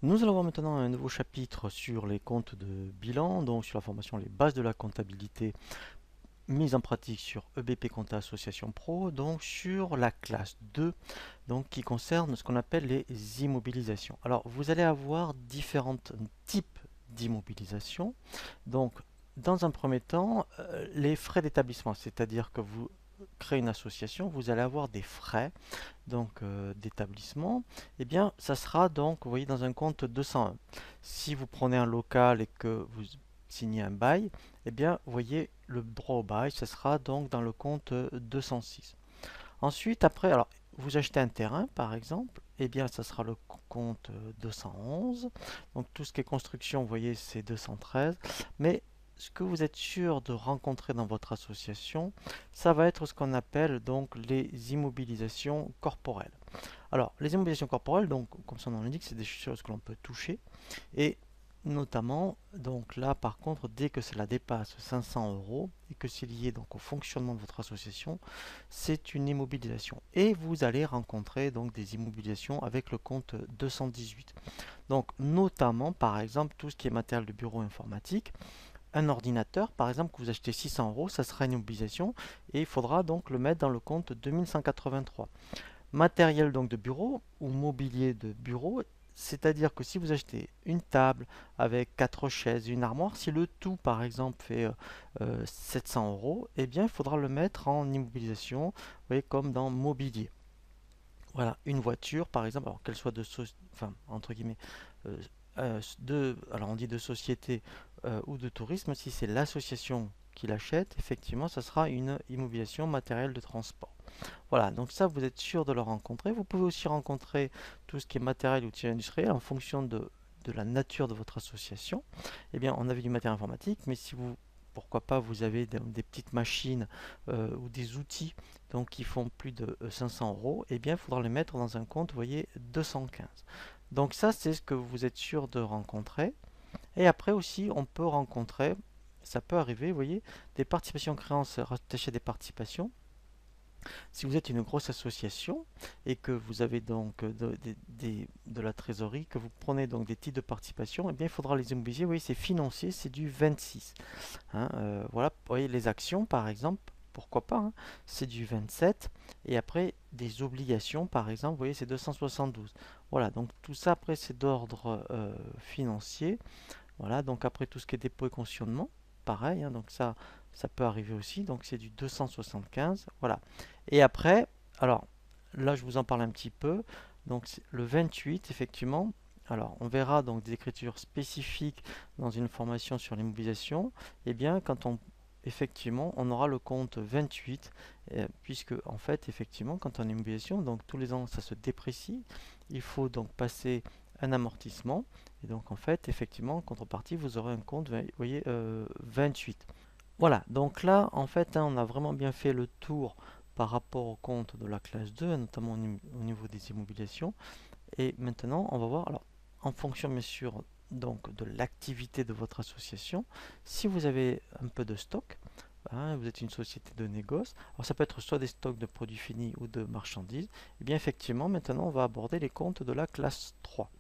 Nous allons voir maintenant un nouveau chapitre sur les comptes de bilan, donc sur la formation les bases de la comptabilité mise en pratique sur EBP Compta Association Pro, donc sur la classe 2, donc qui concerne ce qu'on appelle les immobilisations. Alors vous allez avoir différents types d'immobilisation. Donc dans un premier temps, les frais d'établissement, c'est-à-dire que vous créez une association, vous allez avoir des frais d'établissement, eh bien, ça sera donc, vous voyez, dans un compte 201. Si vous prenez un local et que vous signez un bail, eh bien, vous voyez, le droit au bail, ça sera donc dans le compte 206. Ensuite, après, alors, vous achetez un terrain, par exemple, eh bien, ça sera le compte 211. Donc, tout ce qui est construction, vous voyez, c'est 213. Mais ce que vous êtes sûr de rencontrer dans votre association, ça va être ce qu'on appelle donc les immobilisations corporelles. Alors, les immobilisations corporelles, donc, comme son nom l'indique, c'est des choses que l'on peut toucher. Et notamment, donc là, par contre, dès que cela dépasse 500 euros et que c'est lié donc au fonctionnement de votre association, c'est une immobilisation. Et vous allez rencontrer donc des immobilisations avec le compte 218. Donc, notamment, par exemple, tout ce qui est matériel de bureau informatique. Un ordinateur, par exemple, que vous achetez 600 euros, ça sera une immobilisation et il faudra donc le mettre dans le compte 2183. Matériel donc de bureau ou mobilier de bureau, c'est-à-dire que si vous achetez une table avec 4 chaises, une armoire, si le tout par exemple fait 700 euros, eh bien il faudra le mettre en immobilisation, vous voyez, comme dans mobilier. Voilà, une voiture par exemple, alors qu'elle soit enfin, entre guillemets, euh, alors on dit de société ou de tourisme, si c'est l'association qui l'achète, effectivement, ça sera une immobilisation matérielle de transport. Voilà, donc ça, vous êtes sûr de le rencontrer. Vous pouvez aussi rencontrer tout ce qui est matériel ou outils industriels en fonction de la nature de votre association. Eh bien, on avait du matériel informatique, mais si vous, pourquoi pas, vous avez des petites machines ou des outils donc, qui font plus de 500 euros, eh bien, il faudra les mettre dans un compte, vous voyez, 215. Donc ça, c'est ce que vous êtes sûr de rencontrer. Et après aussi, on peut rencontrer, ça peut arriver, vous voyez, des participations créances rattachées à des participations. Si vous êtes une grosse association et que vous avez donc de la trésorerie, que vous prenez donc des titres de participation, eh bien il faudra les immobiliser. Vous voyez, c'est financier, c'est du 26. Hein, voilà, vous voyez, les actions par exemple, pourquoi pas, hein, c'est du 27. Et après, des obligations par exemple, vous voyez, c'est 272. Voilà, donc tout ça après c'est d'ordre financier. Voilà, donc après tout ce qui est dépôt et cautionnement, pareil, hein, donc ça peut arriver aussi, donc c'est du 275, voilà. Et après, alors là je vous en parle un petit peu, donc le 28, effectivement, alors on verra donc des écritures spécifiques dans une formation sur l'immobilisation, et bien quand on effectivement on aura le compte 28, puisque en fait effectivement quand on est immobilisation, donc tous les ans ça se déprécie, il faut donc passer un amortissement. Et donc en fait, effectivement, en contrepartie, vous aurez un compte, vous voyez, 28. Voilà, donc là, en fait, hein, on a vraiment bien fait le tour par rapport au compte de la classe 2, notamment au niveau des immobilisations. Et maintenant, on va voir, alors, en fonction bien sûr donc, de l'activité de votre association, si vous avez un peu de stock, hein, vous êtes une société de négoce, alors ça peut être soit des stocks de produits finis ou de marchandises, et bien effectivement, maintenant, on va aborder les comptes de la classe 3.